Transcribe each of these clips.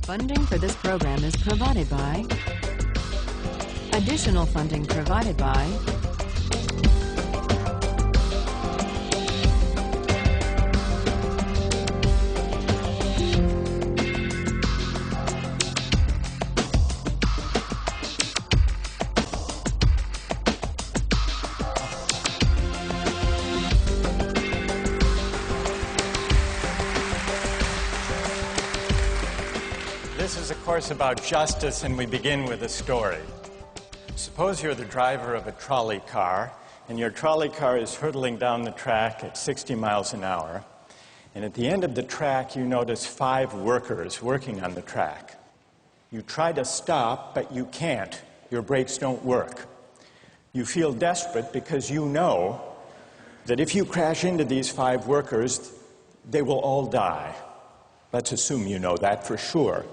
Funding for this program is provided by. Additional funding provided by. This is a course about justice, and we begin with a story. Suppose you're the driver of a trolley car, and your trolley car is hurtling down the track at 60 miles an hour, and at the end of the track you notice 5 workers working on the track. You try to stop, but you can't. Your brakes don't work. You feel desperate because you know that if you crash into these 5 workers, they will all die. Let's assume you know that for sure.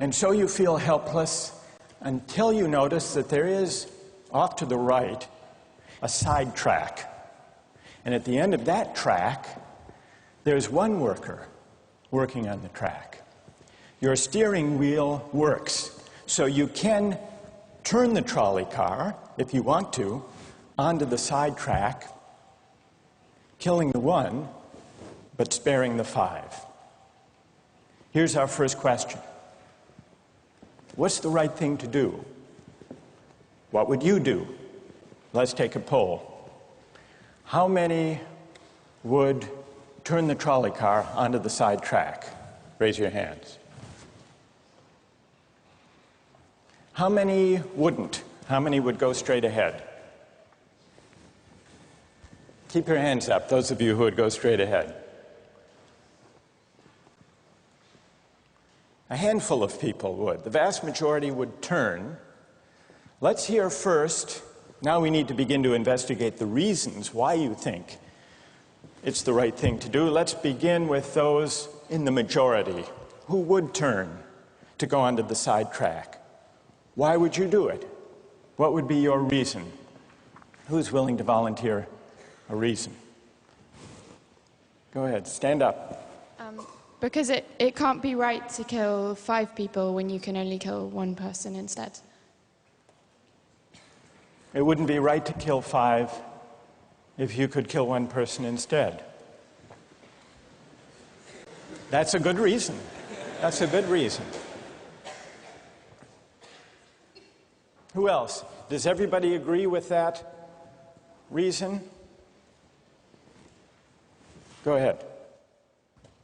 And so you feel helpless until you notice that there is, off to the right, a side track. And at the end of that track, there's one worker working on the track. Your steering wheel works, so you can turn the trolley car, if you want to, onto the side track, killing the one, but sparing the 5. Here's our first question. What's the right thing to do? What would you do? Let's take a poll. How many would turn the trolley car onto the side track? Raise your hands. How many wouldn't? How many would go straight ahead? Keep your hands up, those of you who would go straight ahead. A handful of people would. The vast majority would turn. Let's hear first. Now we need to begin to investigate the reasons why you think it's the right thing to do. Let's begin with those in the majority who would turn to go onto the side track. Why would you do it? What would be your reason? Who's willing to volunteer a reason? Go ahead, stand up. Because it can't be right to kill 5 people when you can only kill 1 person instead. It wouldn't be right to kill 5 if you could kill 1 person instead. That's a good reason. That's a good reason. Who else? Does everybody agree with that reason? Go ahead.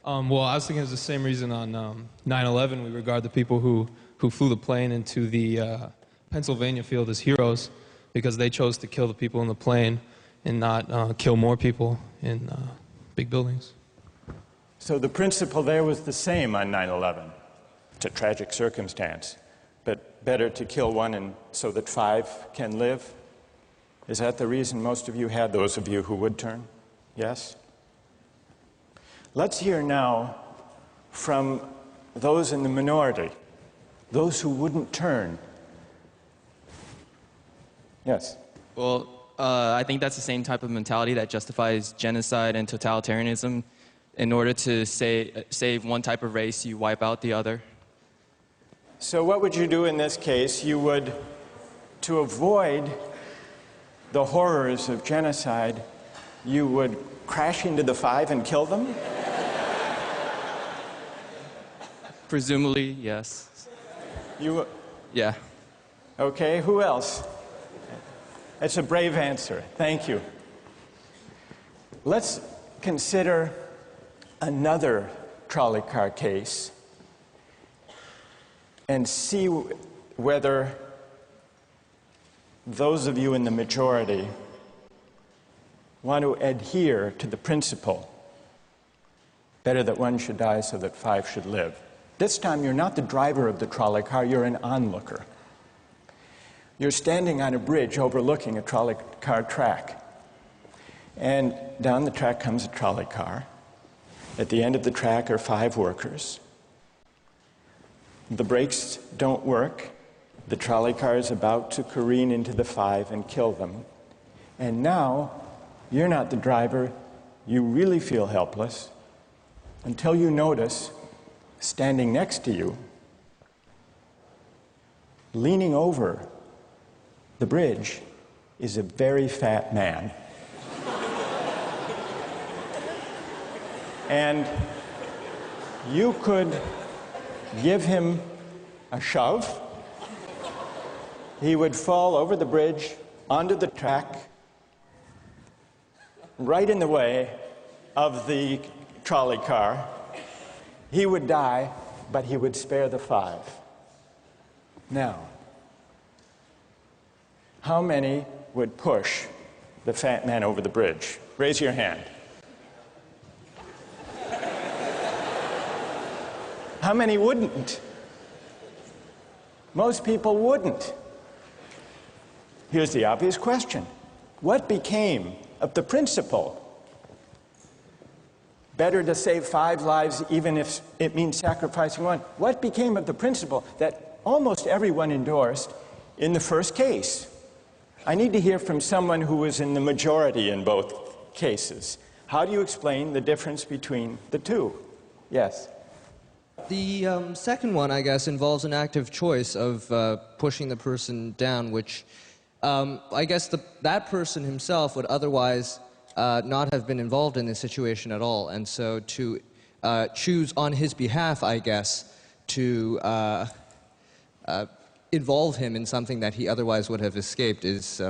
Well, I was thinking it's the same reason on 9/11. We regard the people who flew the plane into the Pennsylvania field as heroes because they chose to kill the people in the plane and not kill more people in big buildings. So the principle there was the same on 9/11. It's a tragic circumstance, but better to kill 1 and so that 5 can live? Is that the reason most of you had, those of you who would turn? Yes? Let's hear now from those in the minority, those who wouldn't turn. Yes? Well, I think that's the same type of mentality that justifies genocide and totalitarianism. In order to save one type of race, you wipe out the other. So what would you do in this case? You would, to avoid the horrors of genocide, you would crash into the 5 and kill them? Presumably, yes. You? Yeah. Okay, who else? That's a brave answer. Thank you. Let's consider another trolley car case and see whether those of you in the majority want to adhere to the principle, better that 1 should die so that 5 should live. This time you're not the driver of the trolley car, you're an onlooker. You're standing on a bridge overlooking a trolley car track. And down the track comes a trolley car. At the end of the track are 5 workers. The brakes don't work. The trolley car is about to careen into the 5 and kill them. And now, you're not the driver. You really feel helpless until you notice standing next to you, leaning over the bridge, is a very fat man. And you could give him a shove. He would fall over the bridge, onto the track, right in the way of the trolley car. He would die, but he would spare the 5. Now, how many would push the fat man over the bridge? Raise your hand. How many wouldn't? Most people wouldn't. Here's the obvious question. What became of the principle? Better to save 5 lives even if it means sacrificing 1. What became of the principle that almost everyone endorsed in the first case? I need to hear from someone who was in the majority in both cases. How do you explain the difference between the two? Yes? The second one, I guess, involves an active choice of pushing the person down, which I guess that person himself would otherwise not have been involved in this situation at all. And so to choose on his behalf, I guess, to involve him in something that he otherwise would have escaped is,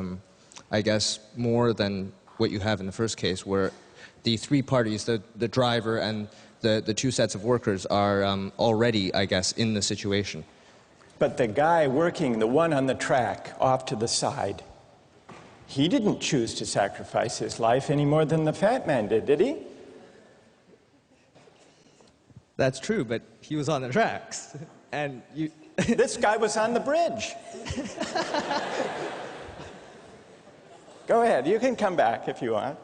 I guess, more than what you have in the first case, where the 3 parties, the driver and the 2 sets of workers, are already, I guess, in the situation. But the guy working, the one on the track off to the side, he didn't choose to sacrifice his life any more than the fat man did he? That's true, but he was on the tracks. And you... This guy was on the bridge. Go ahead, you can come back if you want.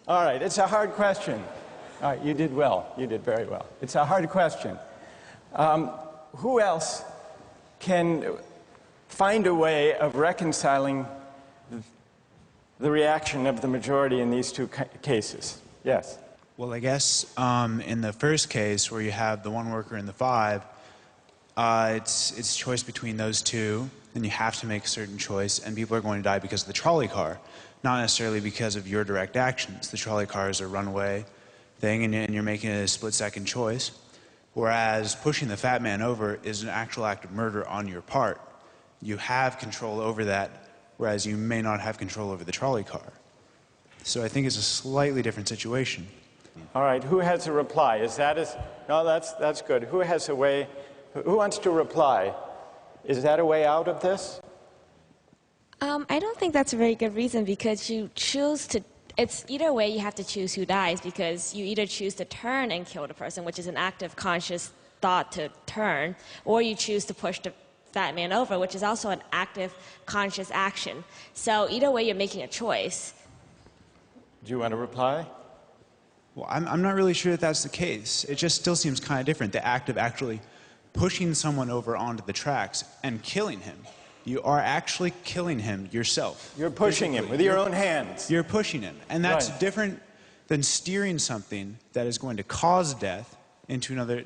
All right, it's a hard question. All right, you did well. You did very well. It's a hard question. Who else can find a way of reconciling the reaction of the majority in these 2 cases? Yes? Well, I guess in the first case, where you have the 1 worker and the 5, it's choice between those 2, and you have to make a certain choice, and people are going to die because of the trolley car, not necessarily because of your direct actions. The trolley car is a runaway thing, and you're making a split-second choice, whereas pushing the fat man over is an actual act of murder on your part. You have control over that, whereas you may not have control over the trolley car. So I think it's a slightly different situation. All right, who has a reply? No, that's good. Who has a way? Who wants to reply? Is that a way out of this? I don't think that's a very good reason, because you choose to, it's either way you have to choose who dies, because you either choose to turn and kill the person, which is an active conscious thought to turn, or you choose to push the fat man over, which is also an active conscious action. So either way you're making a choice. Do you want to reply? Well, I'm not really sure that that's the case. It just still seems kind of different, the act of actually pushing someone over onto the tracks and killing him. You are actually killing him yourself. You're pushing him with your own hands. You're pushing him. And that's Right. different than steering something that is going to cause death into another.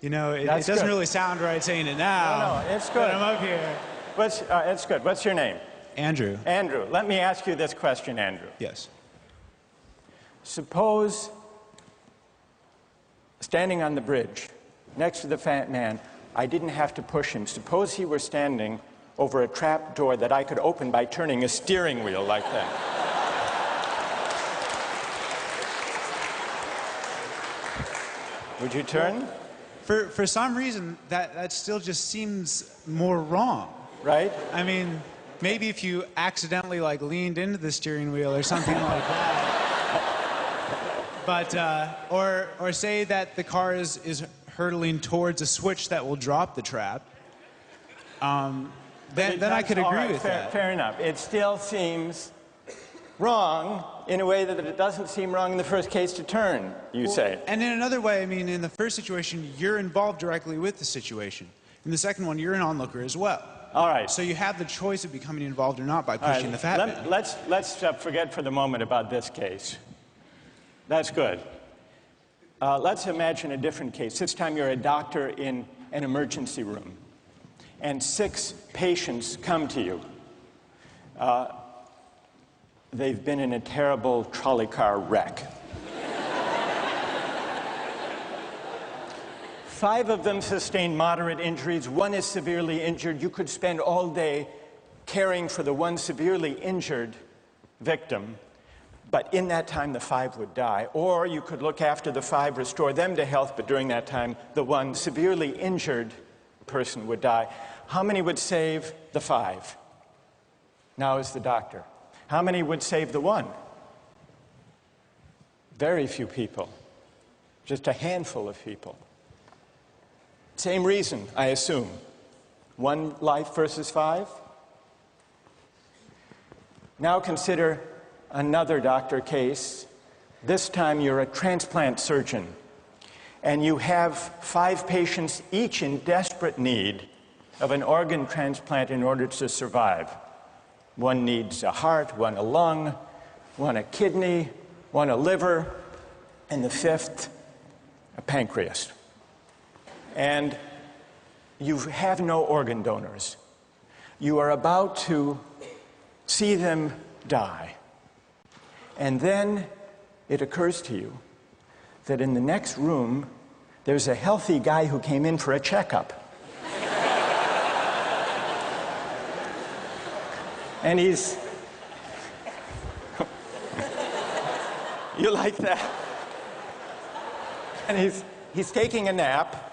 You know, it doesn't good. really sound right saying it now. No, it's good. But I'm up here. It's good. What's your name? Andrew. Andrew. Let me ask you this question, Andrew. Yes. Suppose, standing on the bridge next to the fat man, I didn't have to push him. Suppose he were standing over a trap door that I could open by turning a steering wheel like that. Would you turn? For some reason, that still just seems more wrong. Right? I mean, maybe if you accidentally leaned into the steering wheel or something like that. But or say that the car is hurtling towards a switch that will drop the trap. Then I could agree with that. Fair enough. It still seems wrong in a way that it doesn't seem wrong in the first case to turn, you say. And in another way, I mean, in the first situation, you're involved directly with the situation. In the second one, you're an onlooker as well. All right. So you have the choice of becoming involved or not by pushing the fat man. Let's forget for the moment about this case. That's good. Let's imagine a different case. This time you're a doctor in an emergency room, and 6 patients come to you. They've been in a terrible trolley car wreck. 5 of them sustained moderate injuries. 1 is severely injured. You could spend all day caring for the 1 severely injured victim, but in that time the 5 would die. Or you could look after the 5, restore them to health, but during that time the 1 severely injured person would die. How many would save the 5? Now is the doctor. How many would save the 1? Very few people. Just a handful of people. Same reason, I assume. 1 life versus 5? Now consider another doctor case. This time you're a transplant surgeon, and you have 5 patients, each in desperate need of an organ transplant in order to survive. 1 needs a heart, 1 a lung, 1 a kidney, 1 a liver, and the 5th a pancreas. And you have no organ donors. You are about to see them die. And then it occurs to you that in the next room there's a healthy guy who came in for a checkup. And he's... You like that? And he's taking a nap.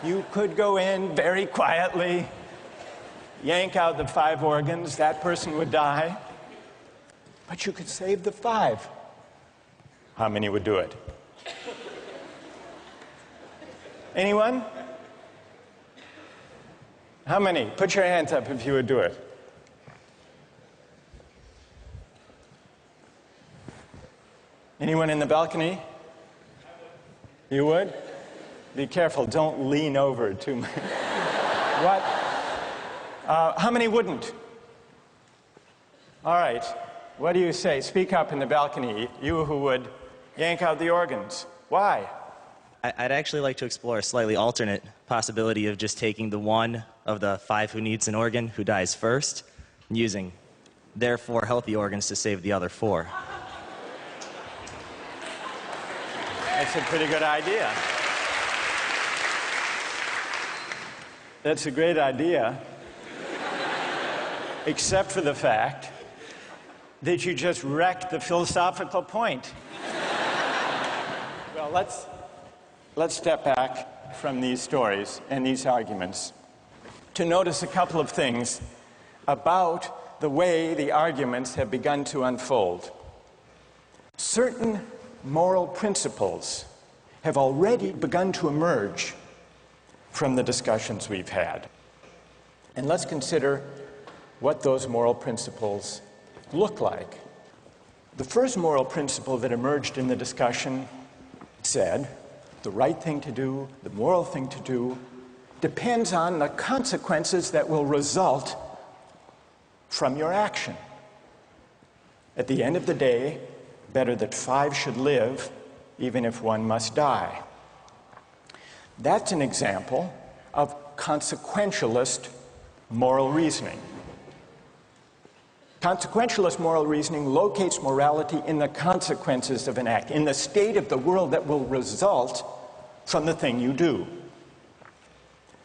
You could go in very quietly, yank out the 5 organs, that person would die. But you could save the 5. How many would do it? Anyone? How many? Put your hands up if you would do it. Anyone in the balcony? You would? Be careful, don't lean over too much. What? How many wouldn't? All right. What do you say? Speak up in the balcony, you who would yank out the organs. Why? I'd actually like to explore a slightly alternate possibility of just taking the 1 of the 5 who needs an organ, who dies first, and using their 4 healthy organs to save the other 4. That's a pretty good idea. That's a great idea, except for the fact that you just wrecked the philosophical point. Well, let's step back from these stories and these arguments to notice a couple of things about the way the arguments have begun to unfold. Certain moral principles have already begun to emerge from the discussions we've had. And let's consider what those moral principles look like. The first moral principle that emerged in the discussion said the right thing to do, the moral thing to do, depends on the consequences that will result from your action. At the end of the day, better that 5 should live, even if 1 must die. That's an example of consequentialist moral reasoning. Consequentialist moral reasoning locates morality in the consequences of an act, in the state of the world that will result from the thing you do.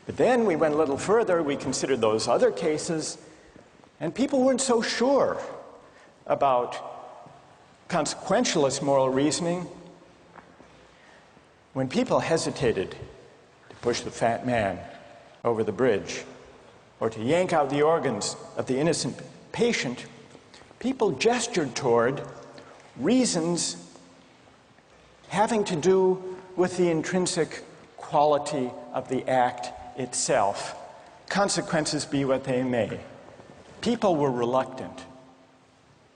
But then we went a little further, we considered those other cases, and people weren't so sure about consequentialist moral reasoning. When people hesitated to push the fat man over the bridge or to yank out the organs of the innocent patient, people gestured toward reasons having to do with the intrinsic quality of the act itself. Consequences be what they may. People were reluctant.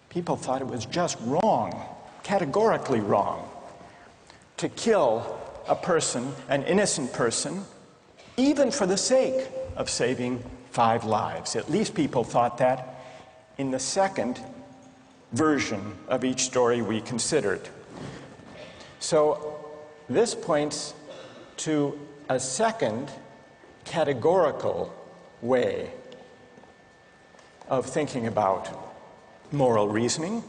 People thought it was just wrong, categorically wrong, to kill a person, an innocent person, even for the sake of saving 5 lives. At least people thought that in the second version of each story we considered. So this points to a second categorical way of thinking about moral reasoning.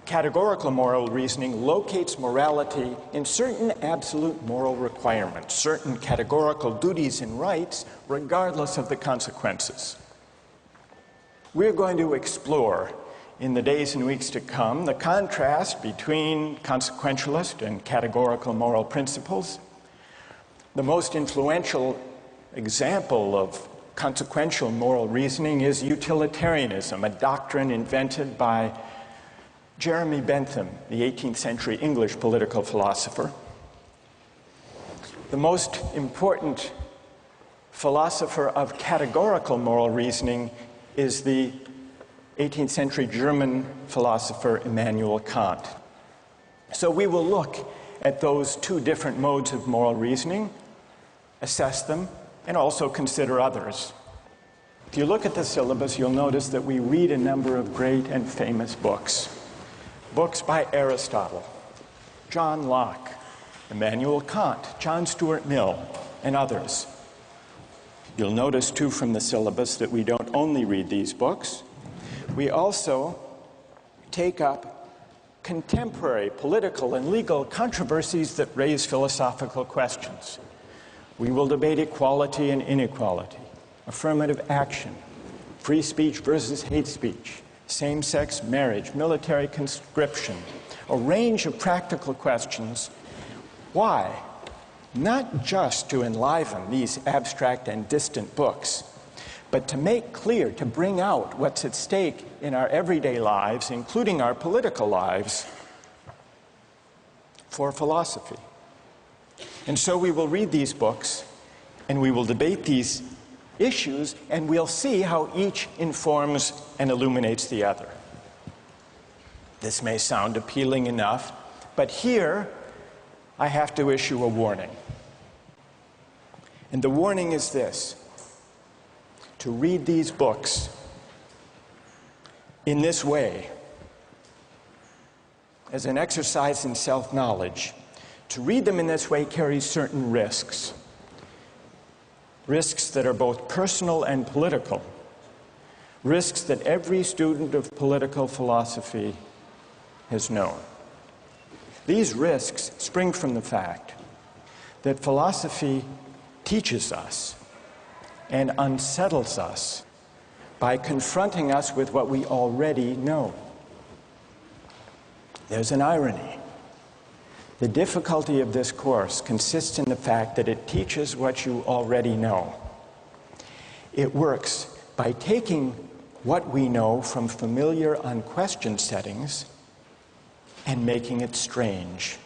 Categorical moral reasoning locates morality in certain absolute moral requirements, certain categorical duties and rights, regardless of the consequences. We're going to explore in the days and weeks to come the contrast between consequentialist and categorical moral principles. The most influential example of consequential moral reasoning is utilitarianism, a doctrine invented by Jeremy Bentham, the 18th century English political philosopher. The most important philosopher of categorical moral reasoning is the 18th century German philosopher Immanuel Kant. So we will look at those two different modes of moral reasoning, assess them, and also consider others. If you look at the syllabus, you'll notice that we read a number of great and famous books. Books by Aristotle, John Locke, Immanuel Kant, John Stuart Mill, and others. You'll notice, too, from the syllabus that we don't only read these books. We also take up contemporary political and legal controversies that raise philosophical questions. We will debate equality and inequality, affirmative action, free speech versus hate speech, same-sex marriage, military conscription, a range of practical questions. Why? Not just to enliven these abstract and distant books, but to make clear, to bring out what's at stake in our everyday lives, including our political lives, for philosophy. And so we will read these books, and we will debate these issues, and we'll see how each informs and illuminates the other. This may sound appealing enough, but here I have to issue a warning. And the warning is this: to read these books in this way, as an exercise in self-knowledge, to read them in this way carries certain risks. Risks that are both personal and political. Risks that every student of political philosophy has known. These risks spring from the fact that philosophy teaches us and unsettles us by confronting us with what we already know. There's an irony. The difficulty of this course consists in the fact that it teaches what you already know. It works by taking what we know from familiar, unquestioned settings and making it strange.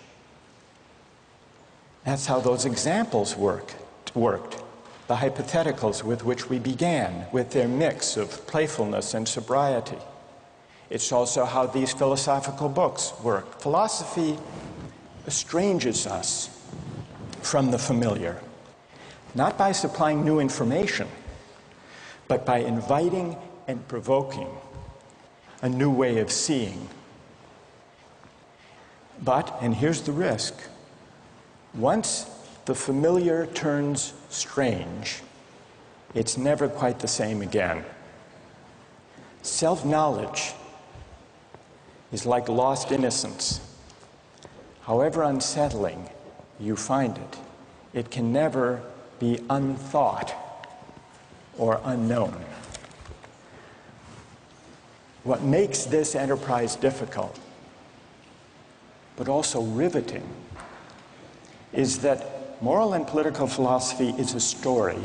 That's how those examples worked. The hypotheticals with which we began, with their mix of playfulness and sobriety. It's also how these philosophical books work. Philosophy estranges us from the familiar, not by supplying new information, but by inviting and provoking a new way of seeing. But, and here's the risk, once the familiar turns strange, it's never quite the same again. Self-knowledge is like lost innocence. However unsettling you find it, it can never be unthought or unknown. What makes this enterprise difficult, but also riveting, is that moral and political philosophy is a story,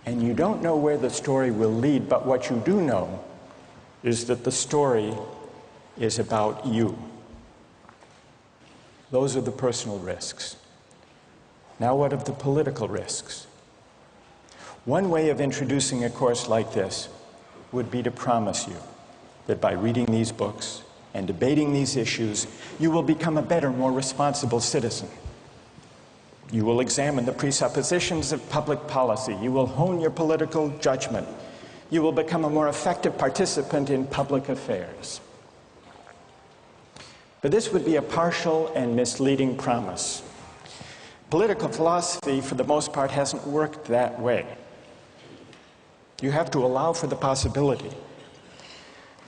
and you don't know where the story will lead, but what you do know is that the story is about you. Those are the personal risks. Now what of the political risks? One way of introducing a course like this would be to promise you that by reading these books and debating these issues, you will become a better, more responsible citizen. You will examine the presuppositions of public policy. You will hone your political judgment. you will become a more effective participant in public affairs. But this would be a partial and misleading promise. Political philosophy, for the most part, hasn't worked that way. You have to allow for the possibility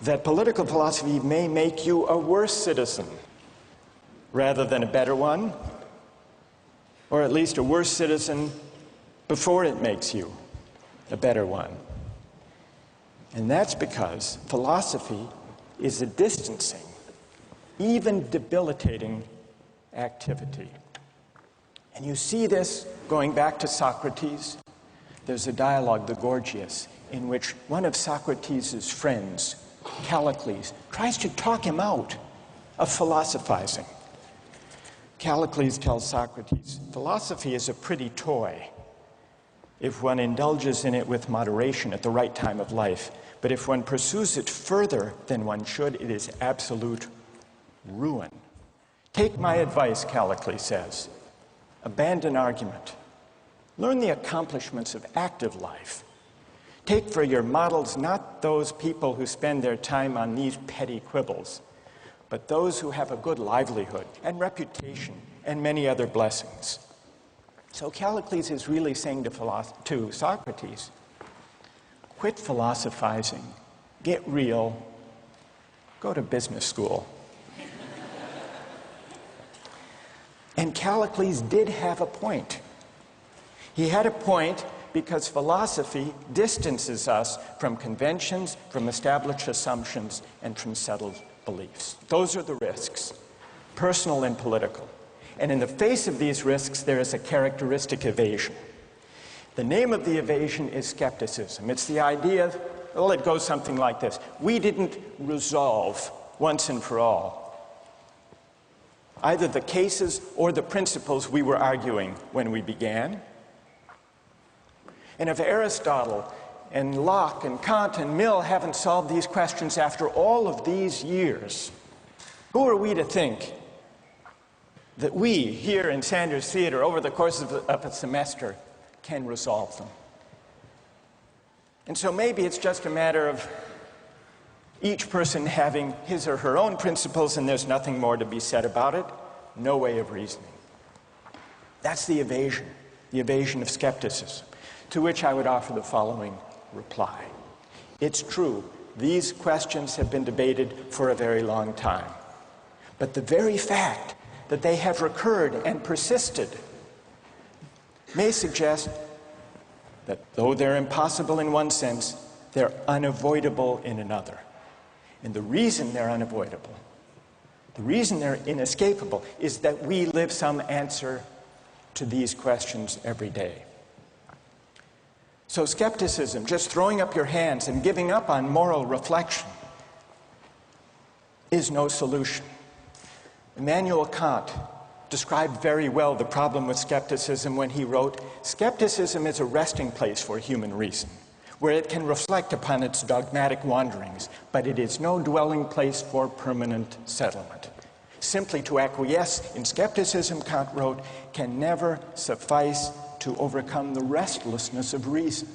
that political philosophy may make you a worse citizen rather than a better one, or at least a worse citizen before it makes you a better one. And that's because philosophy is a distancing, even debilitating activity. And you see this going back to Socrates. There's a dialogue, the Gorgias, in which one of Socrates' friends, Callicles, tries to talk him out of philosophizing. Callicles tells Socrates, philosophy is a pretty toy if one indulges in it with moderation at the right time of life. But if one pursues it further than one should, it is absolute ruin. Take my advice, Callicles says. Abandon argument. Learn the accomplishments of active life. Take for your models not those people who spend their time on these petty quibbles, but those who have a good livelihood and reputation and many other blessings. So Callicles is really saying to Socrates, quit philosophizing, get real, go to business school. And Callicles did have a point. He had a point because philosophy distances us from conventions, from established assumptions, and from settled beliefs. Those are the risks, personal and political. And in the face of these risks, there is a characteristic evasion. The name of the evasion is skepticism. It's the idea, well, it goes something like this. We didn't resolve once and for all either the cases or the principles we were arguing when we began. And if Aristotle and Locke and Kant and Mill haven't solved these questions after all of these years, who are we to think that we here in Sanders Theater over the course of a semester can resolve them? And so maybe it's just a matter of each person having his or her own principles and there's nothing more to be said about it. No way of reasoning. That's the evasion of skepticism, to which I would offer the following reply. It's true, these questions have been debated for a very long time. But the very fact that they have recurred and persisted may suggest that though they're impossible in one sense, they're unavoidable in another. And the reason they're unavoidable, the reason they're inescapable, is that we live some answer to these questions every day. So skepticism, just throwing up your hands and giving up on moral reflection, is no solution. Immanuel Kant described very well the problem with skepticism when he wrote, "Skepticism is a resting place for human reason, where it can reflect upon its dogmatic wanderings, but it is no dwelling place for permanent settlement. Simply to acquiesce in skepticism," Kant wrote, "can never suffice to overcome the restlessness of reason."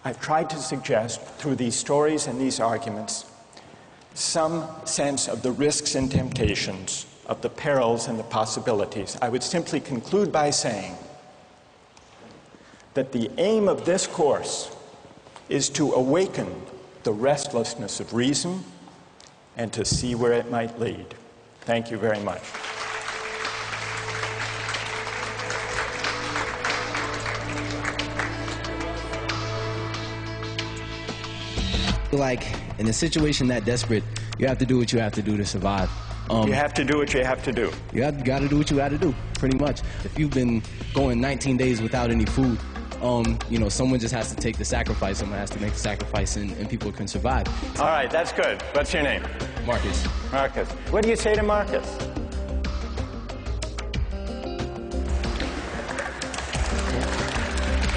I've tried to suggest through these stories and these arguments some sense of the risks and temptations, of the perils and the possibilities. I would simply conclude by saying that the aim of this course is to awaken the restlessness of reason and to see where it might lead. Thank you very much. Like, in a situation that desperate, you have to do what you have to do to survive. You have to do what you have to do. You got to do what you got to do, pretty much. If you've been going 19 days without any food, you know, someone just has to take the sacrifice. Someone has to make the sacrifice, and people can survive. All right, that's good. What's your name? Marcus. Marcus. What do you say to Marcus?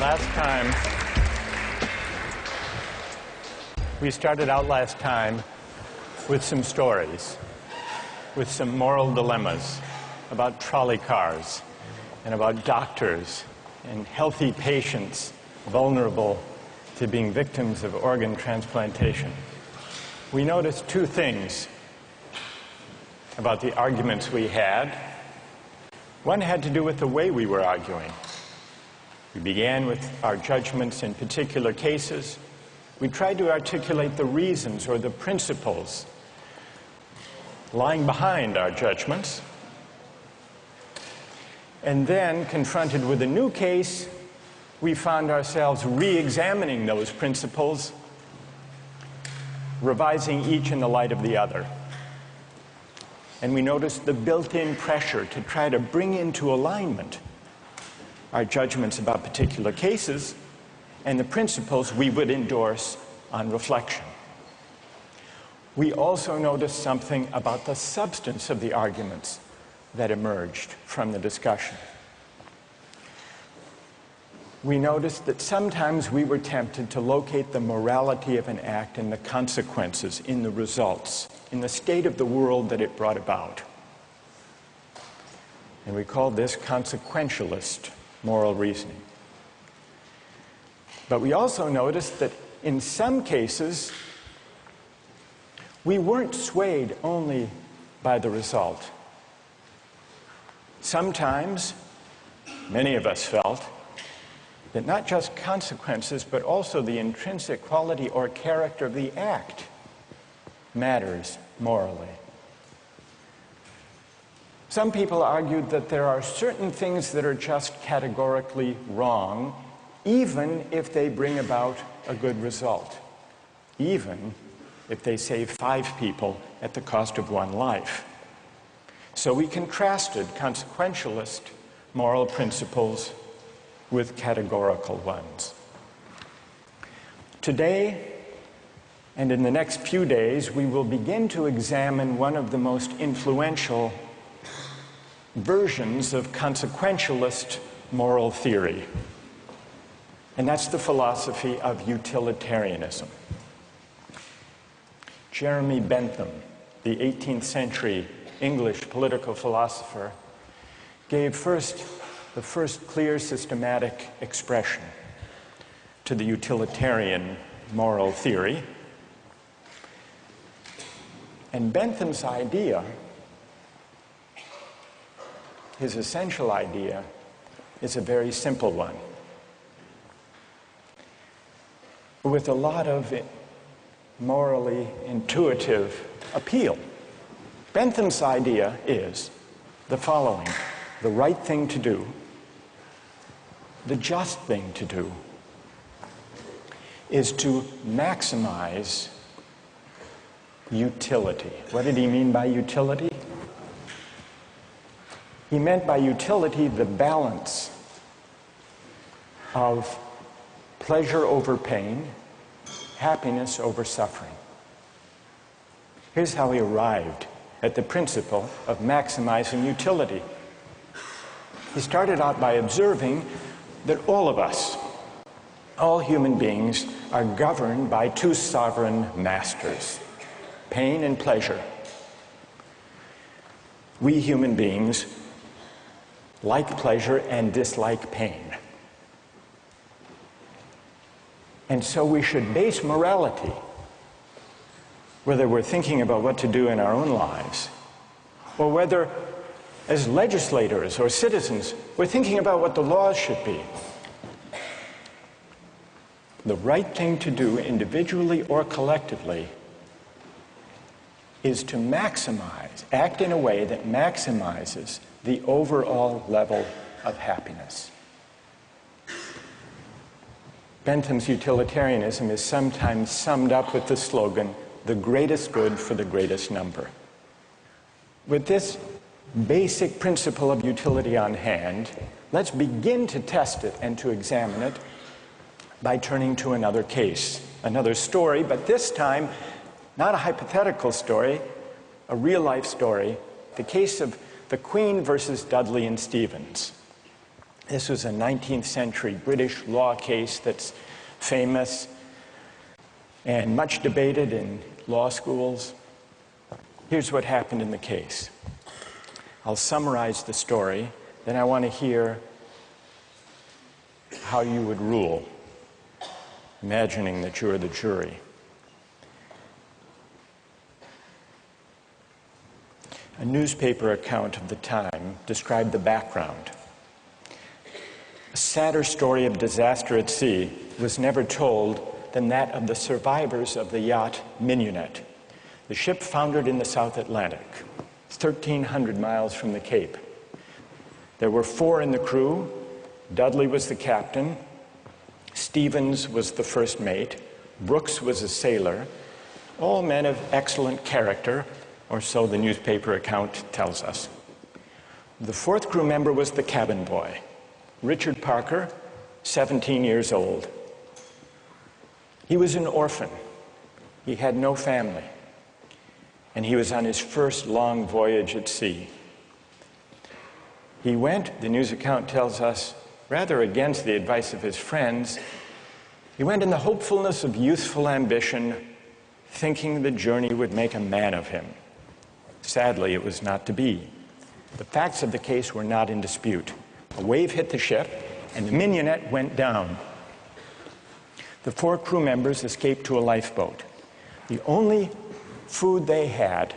Last time, we started out last time with some stories, with some moral dilemmas about trolley cars and about doctors and healthy patients vulnerable to being victims of organ transplantation, we noticed two things about the arguments we had. One had to do with the way we were arguing. We began with our judgments in particular cases. We tried to articulate the reasons or the principles lying behind our judgments. And then, confronted with a new case, we found ourselves re-examining those principles, revising each in the light of the other. And we noticed the built-in pressure to try to bring into alignment our judgments about particular cases and the principles we would endorse on reflection. We also noticed something about the substance of the arguments that emerged from the discussion. We noticed that sometimes we were tempted to locate the morality of an act in the consequences, in the results, in the state of the world that it brought about. And we called this consequentialist moral reasoning. But we also noticed that in some cases, we weren't swayed only by the result. Sometimes, many of us felt that not just consequences, but also the intrinsic quality or character of the act matters morally. Some people argued that there are certain things that are just categorically wrong, even if they bring about a good result, even if they save 5 people at the cost of 1 life. So we contrasted consequentialist moral principles with categorical ones. Today, and in the next few days, we will begin to examine one of the most influential versions of consequentialist moral theory, and that's the philosophy of utilitarianism. Jeremy Bentham, the 18th century English political philosopher, gave the first clear systematic expression to the utilitarian moral theory. And Bentham's idea, his essential idea, is a very simple one, with a lot of morally intuitive appeal. Bentham's idea is the following: the right thing to do, the just thing to do, is to maximize utility. What did he mean by utility? He meant by utility the balance of pleasure over pain, happiness over suffering. Here's how he arrived at the principle of maximizing utility. He started out by observing that all of us, all human beings, are governed by 2 sovereign masters, pain and pleasure. We human beings like pleasure and dislike pain. And so we should base morality, whether we're thinking about what to do in our own lives, or whether as legislators or citizens we're thinking about what the laws should be. The right thing to do individually or collectively is to maximize, act in a way that maximizes the overall level of happiness. Bentham's utilitarianism is sometimes summed up with the slogan, "the greatest good for the greatest number." With this basic principle of utility on hand, let's begin to test it and to examine it by turning to another case, another story, but this time not a hypothetical story, a real-life story, the case of the Queen versus Dudley and Stevens. This was a 19th century British law case that's famous and much debated in law schools. Here's what happened in the case. I'll summarize the story, then I want to hear how you would rule. imagining that you're the jury. A newspaper account of the time described the background. A sadder story of disaster at sea was never told than that of the survivors of the yacht Mignonette. The ship foundered in the South Atlantic, 1,300 miles from the Cape. There were 4 in the crew. Dudley was the captain. Stevens was the first mate. Brooks was a sailor. All men of excellent character, or so the newspaper account tells us. The 4th crew member was the cabin boy, Richard Parker, 17 years old. He was an orphan. He had no family. And he was on his first long voyage at sea. He went, the news account tells us, rather against the advice of his friends. He went in the hopefulness of youthful ambition, thinking the journey would make a man of him. Sadly, it was not to be. The facts of the case were not in dispute. A wave hit the ship, and the Mignonette went down. The 4 crew members escaped to a lifeboat. The only food they had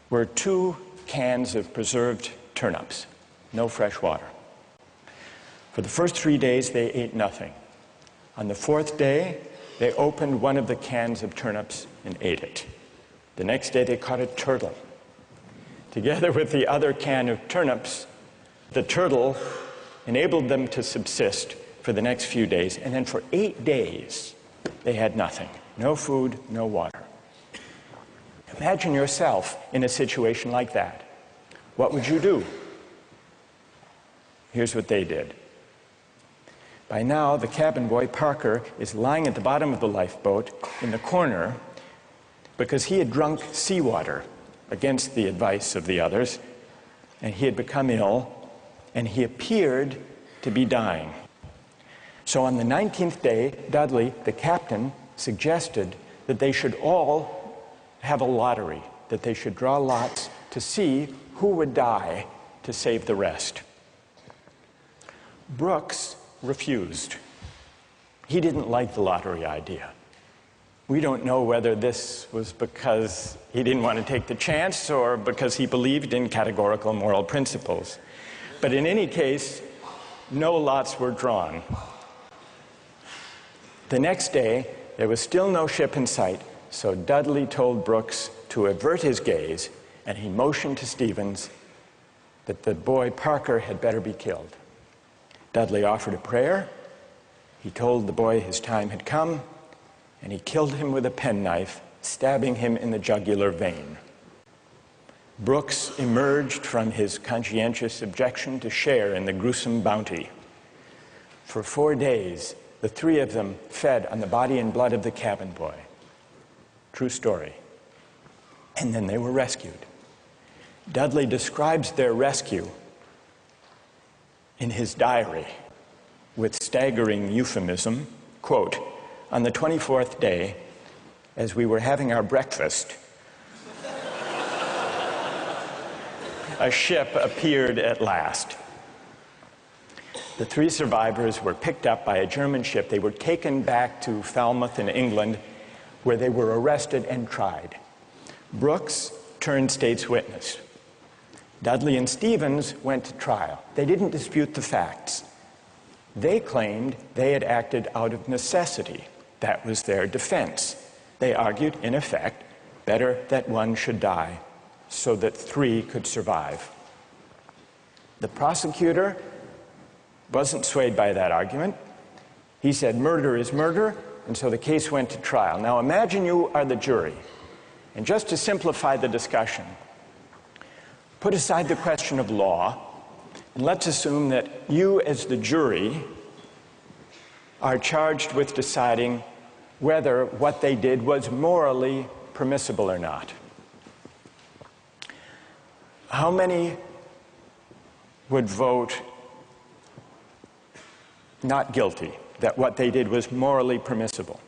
were 2 cans of preserved turnips, no fresh water. For the first 3 days, they ate nothing. On the 4th day, they opened one of the cans of turnips and ate it. The next day, they caught a turtle. Together with the other can of turnips, the turtle enabled them to subsist for the next few days, and then for 8 days, they had nothing. No food, no water. Imagine yourself in a situation like that. What would you do? Here's what they did. By now, the cabin boy, Parker, is lying at the bottom of the lifeboat in the corner because he had drunk seawater against the advice of the others, and he had become ill, and he appeared to be dying. So on the 19th day, Dudley, the captain, suggested that they should all have a lottery, that they should draw lots to see who would die to save the rest. Brooks refused. He didn't like the lottery idea. We don't know whether this was because he didn't want to take the chance or because he believed in categorical moral principles. But in any case, no lots were drawn. The next day, there was still no ship in sight, so Dudley told Brooks to avert his gaze, and he motioned to Stevens that the boy Parker had better be killed. Dudley offered a prayer. He told the boy his time had come, and he killed him with a penknife, stabbing him in the jugular vein. Brooks emerged from his conscientious objection to share in the gruesome bounty. For 4 days, the 3 of them fed on the body and blood of the cabin boy. True story. And then they were rescued. Dudley describes their rescue in his diary with staggering euphemism, quote, "On the 24th day, as we were having our breakfast, a ship appeared at last. The 3 survivors were picked up by a German ship. They were taken back to Falmouth in England, where they were arrested and tried. Brooks turned state's witness. Dudley and Stevens went to trial. They didn't dispute the facts. They claimed they had acted out of necessity. That was their defense. They argued, in effect, better that one should die so that 3 could survive. The prosecutor wasn't swayed by that argument. He said murder is murder, and so the case went to trial. Now imagine you are the jury, and just to simplify the discussion, put aside the question of law, and let's assume that you as the jury are charged with deciding whether what they did was morally permissible or not. How many would vote not guilty, that what they did was morally permissible?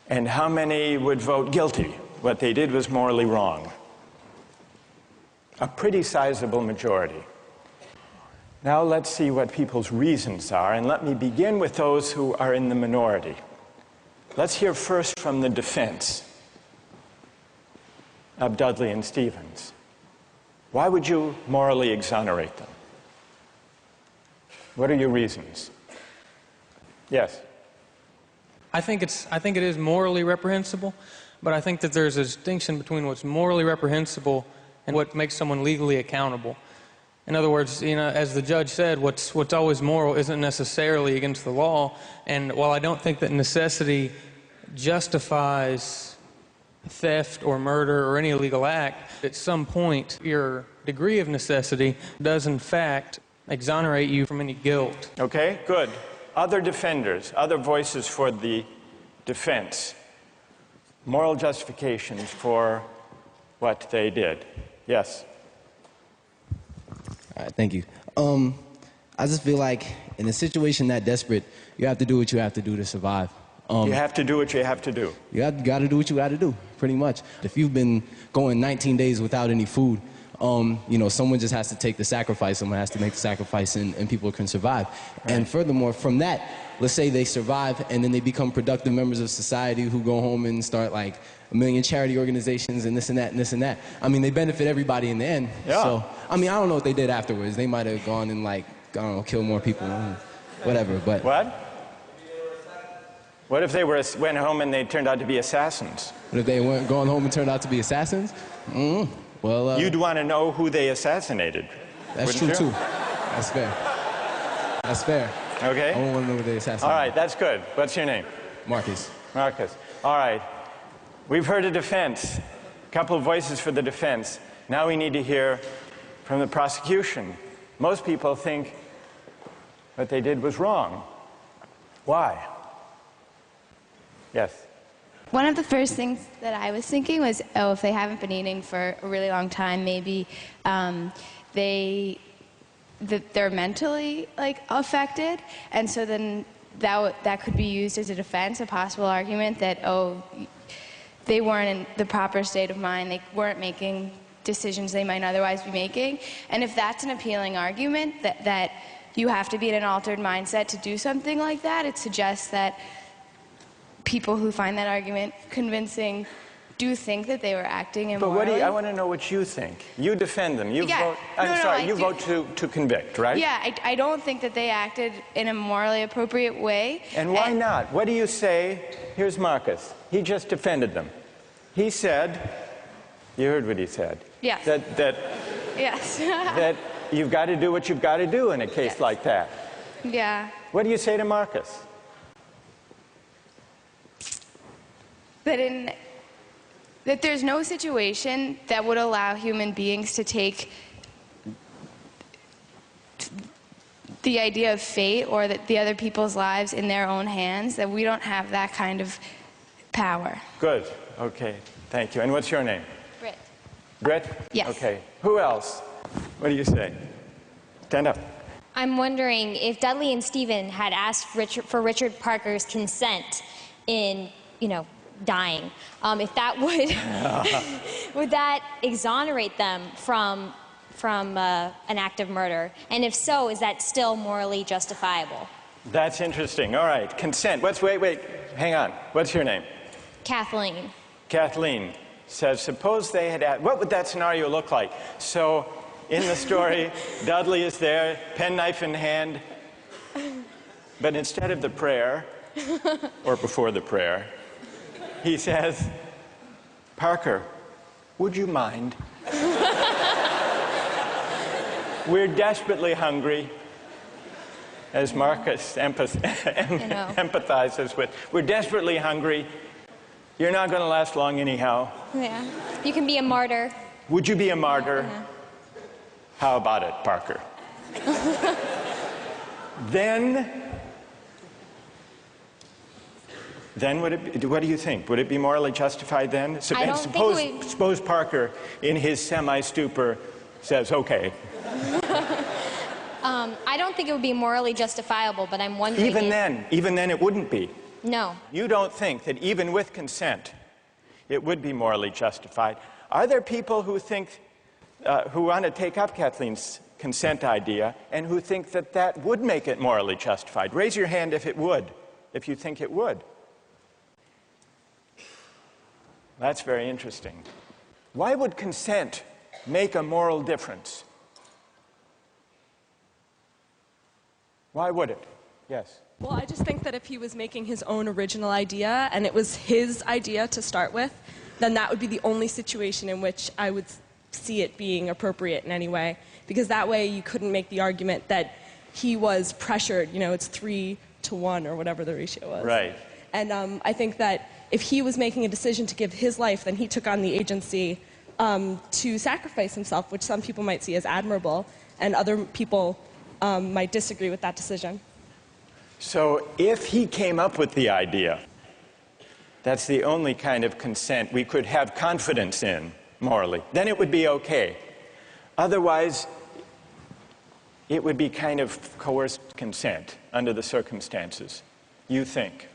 And how many would vote guilty, what they did was morally wrong? A pretty sizable majority. Now let's see what people's reasons are, and let me begin with those who are in the minority. Let's hear first from the defense of Dudley and Stevens. Why would you morally exonerate them? What are your reasons? Yes? I think it is morally reprehensible, but I think that there's a distinction between what's morally reprehensible and what makes someone legally accountable. In other words, as the judge said, what's always moral isn't necessarily against the law. And while I don't think that necessity justifies theft or murder or any illegal act, at some point your degree of necessity does in fact exonerate you from any guilt. Okay, good. Other defenders, other voices for the defense. Moral justifications for what they did. Yes? All right, thank you. I just feel like in a situation that desperate, you have to do what you have to do to survive. You have to do what you have to do. You got to do what you got to do, pretty much. If you've been going 19 days without any food, someone just has to take the sacrifice. Someone has to make the sacrifice, and people can survive. Right. And furthermore, from that, let's say they survive, and then they become productive members of society who go home and start like 1 million charity organizations and this and that and this and that. I mean, they benefit everybody in the end. Yeah. So, I mean, I don't know what they did afterwards. They might have gone and kill more people, whatever. But what? What if they went home and they turned out to be assassins? What if they weren't going home and turned out to be assassins? Well, you'd want to know who they assassinated. That's true, too. That's fair. That's fair. Okay. I don't want to know who they assassinated. All right, that's good. What's your name? Marcus. Marcus. All right. We've heard a defense, a couple of voices for the defense. Now we need to hear from the prosecution. Most people think what they did was wrong. Why? Yes. One of the first things that I was thinking was, if they haven't been eating for a really long time, maybe they're mentally affected, and so then that could be used as a defense, a possible argument that they weren't in the proper state of mind, they weren't making decisions they might otherwise be making, and if that's an appealing argument that you have to be in an altered mindset to do something like that, it suggests that people who find that argument convincing do think that they were acting immorally. But I want to know what you think. You defend them. You vote. You vote to convict, right? Yeah, I don't think that they acted in a morally appropriate way. And why not? What do you say? Here's Marcus. He just defended them. He said, you heard what he said. Yes. Yes. That you've got to do what you've got to do in a case like that. Yeah. What do you say to Marcus? That there's no situation that would allow human beings to take the idea of fate or that the other people's lives in their own hands, that we don't have that kind of power. Good. Okay. Thank you. And what's your name? Britt. Britt? Yes. Okay. Who else? What do you say? Stand up. I'm wondering if Dudley and Stephen had asked for Richard Parker's consent in, dying, if that would that exonerate them from an act of murder? And if so, is that still morally justifiable? That's interesting. All right, consent. Wait, hang on. What's your name? Kathleen. Kathleen says, suppose they had asked, what would that scenario look like? So, in the story, Dudley is there, penknife in hand, but instead of the prayer, or before the prayer, he says, Parker, would you mind? We're desperately hungry, as Marcus empathizes with. We're desperately hungry. You're not going to last long anyhow. Yeah. You can be a martyr. Would you be a martyr? Yeah. How about it, Parker? Then what do you think? Would it be morally justified then? Suppose Parker, in his semi-stupor, says, okay. I don't think it would be morally justifiable, but I'm wondering even then it wouldn't be. No. You don't think that even with consent, it would be morally justified. Are there people who think, who want to take up Kathleen's consent idea and who think that that would make it morally justified. Raise your hand if it would, if you think it would. That's very interesting. Why would consent make a moral difference? Why would it? Yes. Well, I just think that if he was making his own original idea and it was his idea to start with, then that would be the only situation in which I would see it being appropriate in any way. Because that way you couldn't make the argument that he was pressured, it's 3-to-1 or whatever the ratio was. Right. And I think that if he was making a decision to give his life, then he took on the agency to sacrifice himself, which some people might see as admirable, and other people might disagree with that decision. So if he came up with the idea, that's the only kind of consent we could have confidence in morally, then it would be okay. Otherwise, it would be kind of coerced consent under the circumstances, you think.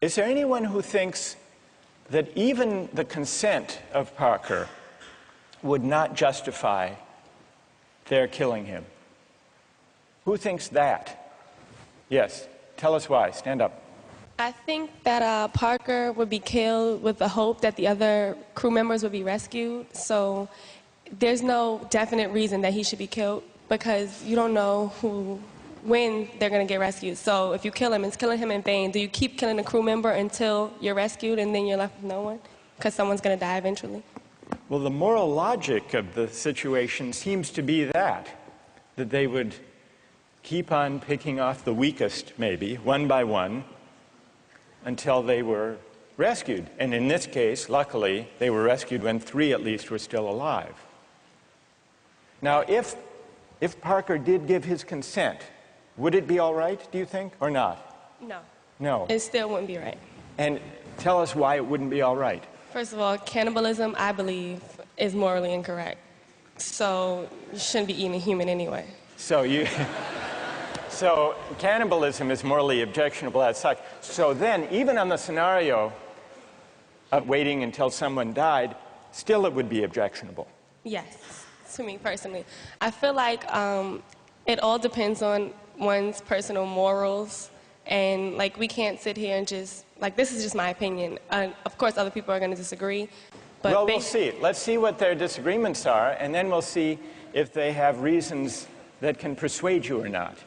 Is there anyone who thinks that even the consent of Parker would not justify their killing him? Who thinks that? Yes, tell us why. Stand up. I think that Parker would be killed with the hope that the other crew members would be rescued. So there's no definite reason that he should be killed because you don't know when they're going to get rescued. So if you kill him, it's killing him in vain. Do you keep killing a crew member until you're rescued and then you're left with no one? Because someone's going to die eventually. Well, the moral logic of the situation seems to be that they would keep on picking off the weakest, maybe, one by one, until they were rescued. And in this case, luckily, they were rescued when 3 at least were still alive. Now, if Parker did give his consent, would it be all right, do you think, or not? No. No. It still wouldn't be right. And tell us why it wouldn't be all right. First of all, cannibalism, I believe, is morally incorrect. So you shouldn't be eating a human anyway. So cannibalism is morally objectionable as such. So then, even on the scenario of waiting until someone died, still it would be objectionable. Yes, to me personally. I feel like it all depends on one's personal morals. And we can't sit here and just, this is just my opinion. Of course, other people are going to disagree. But well, we'll see. Let's see what their disagreements are, and then we'll see if they have reasons that can persuade you or not.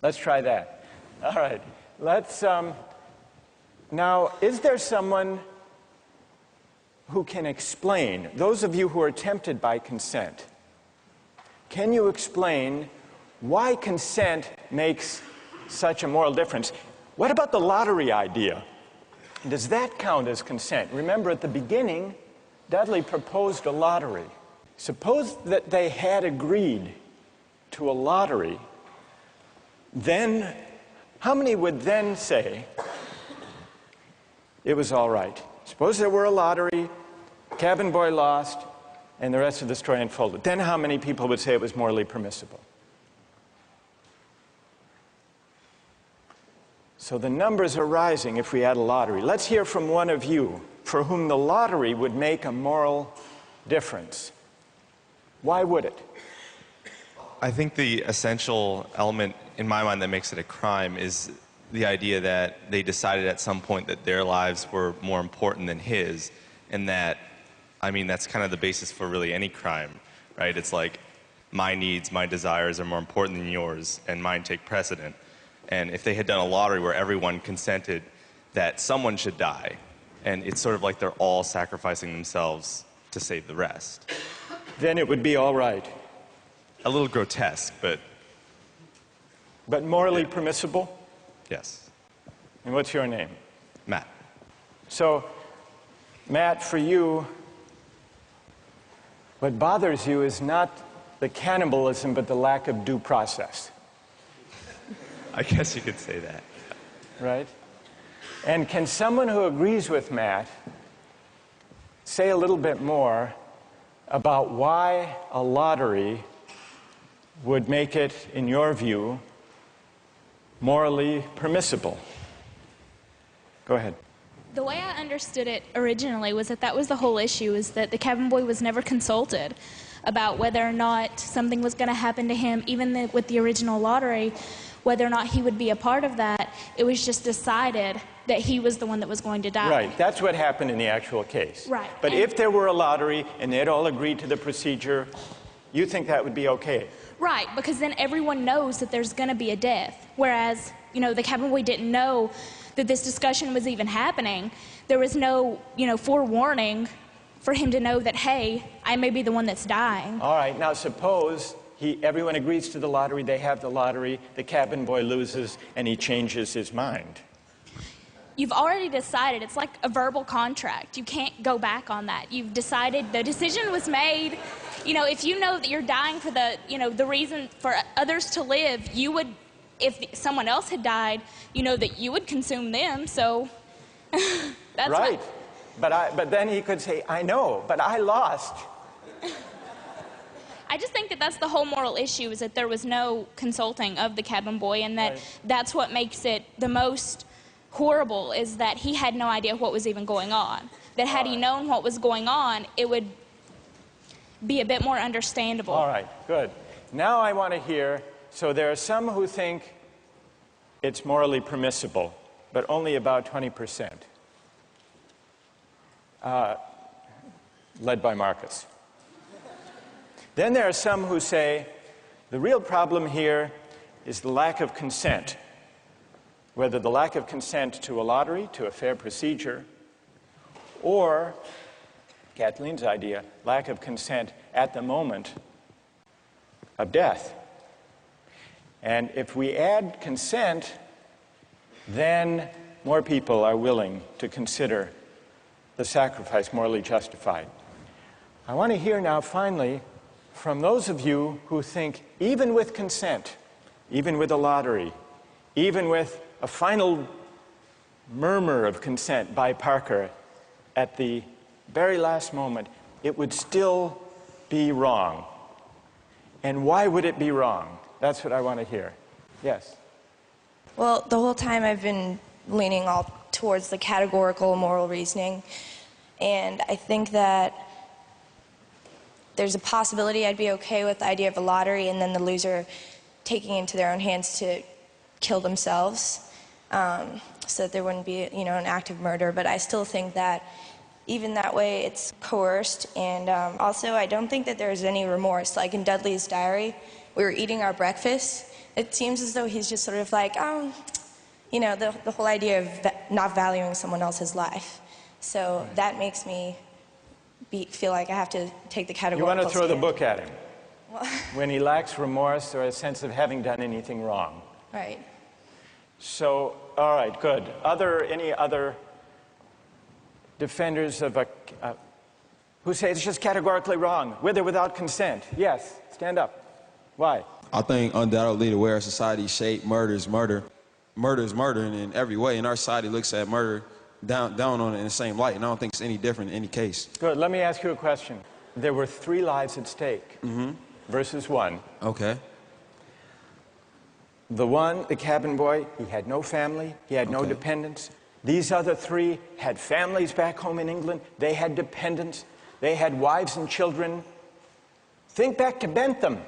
Let's try that. All right. Let's, now, is there someone who can explain, those of you who are tempted by consent, can you explain why consent makes such a moral difference? What about the lottery idea? Does that count as consent? Remember, at the beginning, Dudley proposed a lottery. Suppose that they had agreed to a lottery, then how many would then say it was all right? Suppose there were a lottery, cabin boy lost, and the rest of the story unfolded. Then how many people would say it was morally permissible? So the numbers are rising if we had a lottery. Let's hear from one of you for whom the lottery would make a moral difference. Why would it? I think the essential element in my mind that makes it a crime is the idea that they decided at some point that their lives were more important than his, and that, that's kind of the basis for really any crime, right? It's like my needs, my desires are more important than yours, and mine take precedent. And if they had done a lottery where everyone consented that someone should die, and it's sort of like they're all sacrificing themselves to save the rest, then it would be all right. A little grotesque, but... But morally permissible? Yes. And what's your name? Matt. So, Matt, for you, what bothers you is not the cannibalism, but the lack of due process. I guess you could say that. Right? And can someone who agrees with Matt say a little bit more about why a lottery would make it, in your view, morally permissible? Go ahead. The way I understood it originally was that was the whole issue, is that the cabin boy was never consulted. about whether or not something was going to happen to him, even with the original lottery, whether or not he would be a part of that. It was just decided that he was the one that was going to die. Right, that's what happened in the actual case. Right. But if there were a lottery and they'd all agreed to the procedure, you think that would be okay? Right, because then everyone knows that there's going to be a death. Whereas, you know, the cabin boy didn't know that this discussion was even happening. There was no, you know, forewarning for him to know that, hey, I may be the one that's dying. All right, now suppose everyone agrees to the lottery, they have the lottery, the cabin boy loses, and he changes his mind. You've already decided. It's like a verbal contract. You can't go back on that. You've decided, the decision was made. You know, if you know that you're dying for the, you know, the reason for others to live, you would, if someone else had died, you know that you would consume them, so that's right. But then he could say, I know, but I lost. I just think that that's the whole moral issue, is that there was no consulting of the cabin boy, and that that's what makes it the most horrible, is that he had no idea what was even going on. That had he known what was going on, it would be a bit more understandable. All right, good. Now I want to hear, so there are some who think it's morally permissible, but only about 20%, led by Marcus. Then there are some who say the real problem here is the lack of consent, whether the lack of consent to a lottery, to a fair procedure, or, Kathleen's idea, lack of consent at the moment of death. And if we add consent, then more people are willing to consider the sacrifice morally justified. I want to hear now, finally, from those of you who think even with consent, even with a lottery, even with a final murmur of consent by Parker at the very last moment, it would still be wrong. And why would it be wrong? That's what I want to hear. Yes? Well, the whole time I've been leaning all towards the categorical moral reasoning, and I think that there's a possibility I'd be okay with the idea of a lottery and then the loser taking it into their own hands to kill themselves, so that there wouldn't be, you know, an act of murder. But I still think that even that way it's coerced, and also I don't think that there's any remorse. Like in Dudley's diary, we were eating our breakfast. It seems as though he's just sort of like, you know, the whole idea of not valuing someone else's life. So that makes me feel like I have to take the categorical You want to throw the stand. book at him Well, when he lacks remorse or a sense of having done anything wrong. right. So, all right, good. Any other defenders of who say it's just categorically wrong, with or without consent? Yes, stand up. Why? I think undoubtedly the way our society is shaped, murder is murder. Murder is murder in every way, and our society looks at murder down on it in the same light, and I don't think it's any different in any case. Good. Let me ask you a question. There were 3 lives at stake versus 1. Okay. The one, the cabin boy, he had no family, he had no dependents. These other 3 had families back home in England. They had dependents. They had wives and children. Think back to Bentham.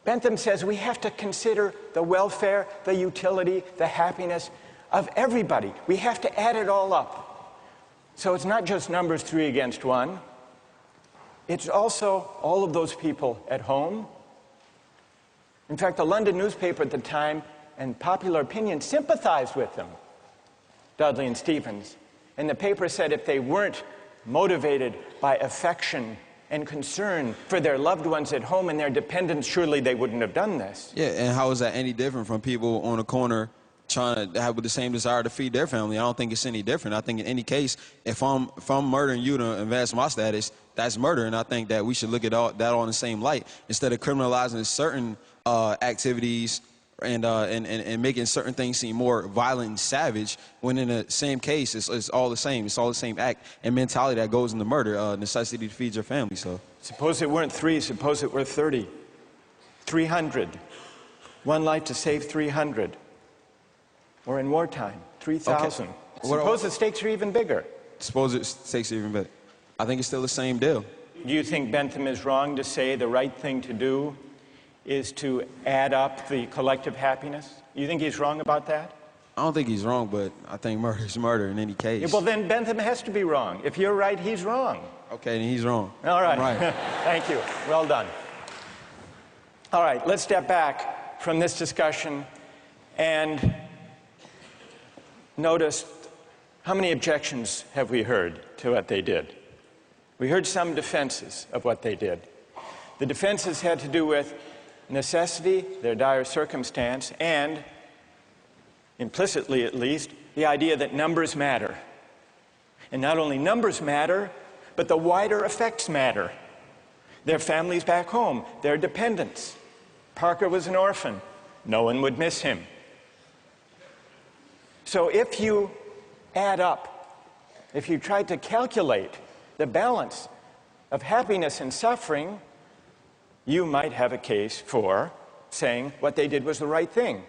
Bentham says we have to consider the welfare, the utility, the happiness of everybody. We have to add it all up. So it's not just numbers 3 against 1. It's also all of those people at home. In fact, the London newspaper at the time and popular opinion sympathized with them, Dudley and Stevens. And the paper said if they weren't motivated by affection and concern for their loved ones at home and their dependents, surely they wouldn't have done this. Yeah, and how is that any different from people on the corner trying to have the same desire to feed their family? I don't think it's any different. I think in any case, if I'm murdering you to advance my status, that's murder, and I think that we should look at that all in the same light instead of criminalizing certain activities and making certain things seem more violent and savage, when in the same case it's all the same. It's all the same act and mentality that goes into murder, necessity to feed your family. So suppose it weren't 3, suppose it were 30, 300. 1 life to save 300. Or in wartime, 3,000. Okay. Suppose the stakes are even bigger. Suppose the stakes are even bigger. I think it's still the same deal. Do you think Bentham is wrong to say the right thing to do is to add up the collective happiness? You think he's wrong about that? I don't think he's wrong, but I think murder is murder in any case. Yeah, well, then Bentham has to be wrong. If you're right, he's wrong. Okay, then he's wrong. All right. I'm right. Thank you. Well done. All right, let's step back from this discussion and notice how many objections have we heard to what they did. We heard some defenses of what they did. The defenses had to do with necessity, their dire circumstance, and, implicitly at least, the idea that numbers matter. And not only numbers matter, but the wider effects matter. Their families back home, their dependents. Parker was an orphan. No one would miss him. So if you add up, if you try to calculate the balance of happiness and suffering, you might have a case for saying what they did was the right thing.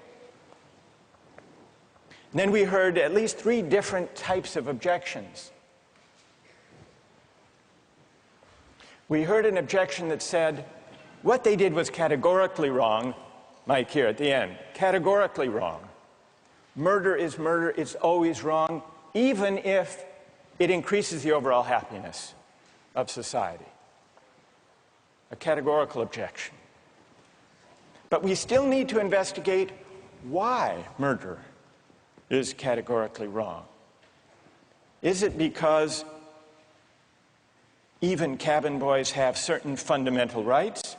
And then we heard at least 3 different types of objections. We heard an objection that said, what they did was categorically wrong. Mike here at the end, categorically wrong. Murder is murder, it's always wrong, even if it increases the overall happiness of society. A categorical objection. But we still need to investigate why murder is categorically wrong. Is it because even cabin boys have certain fundamental rights?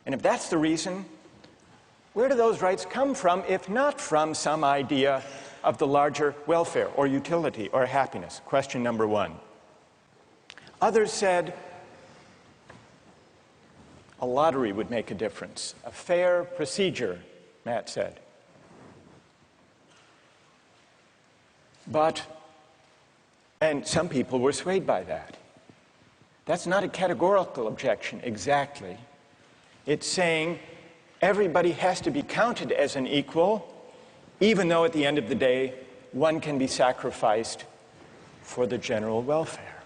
And if that's the reason, where do those rights come from, if not from some idea of the larger welfare or utility or happiness? Question number 1. Others said a lottery would make a difference. A fair procedure, Matt said. And some people were swayed by that. That's not a categorical objection exactly. It's saying everybody has to be counted as an equal, even though at the end of the day, one can be sacrificed for the general welfare.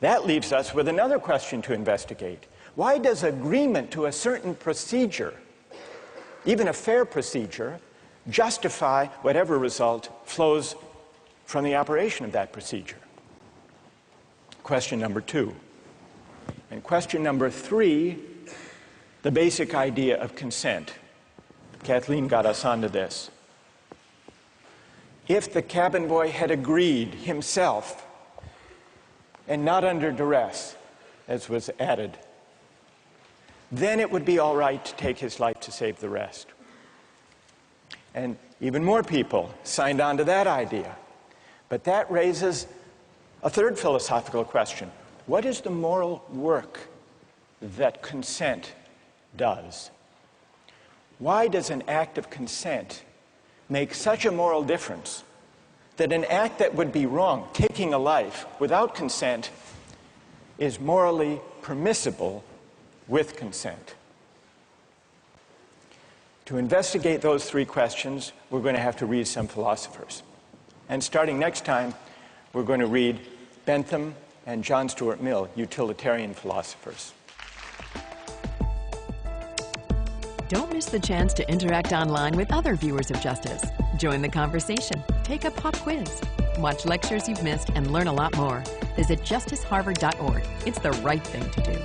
That leaves us with another question to investigate. Why does agreement to a certain procedure, even a fair procedure, justify whatever result flows from the operation of that procedure? Question number 2. And question number 3, the basic idea of consent. Kathleen got us onto this. If the cabin boy had agreed himself, and not under duress, as was added, then it would be all right to take his life to save the rest. And even more people signed on to that idea. But that raises a third philosophical question. What is the moral work that consent does? Why does an act of consent make such a moral difference that an act that would be wrong, taking a life without consent, is morally permissible with consent? To investigate those 3 questions, we're going to have to read some philosophers. And starting next time, we're going to read Bentham and John Stuart Mill, utilitarian philosophers. Don't miss the chance to interact online with other viewers of Justice. Join the conversation, take a pop quiz, watch lectures you've missed, and learn a lot more. Visit justiceharvard.org. It's the right thing to do.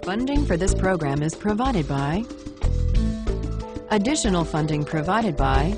Funding for this program is provided by... Additional funding provided by...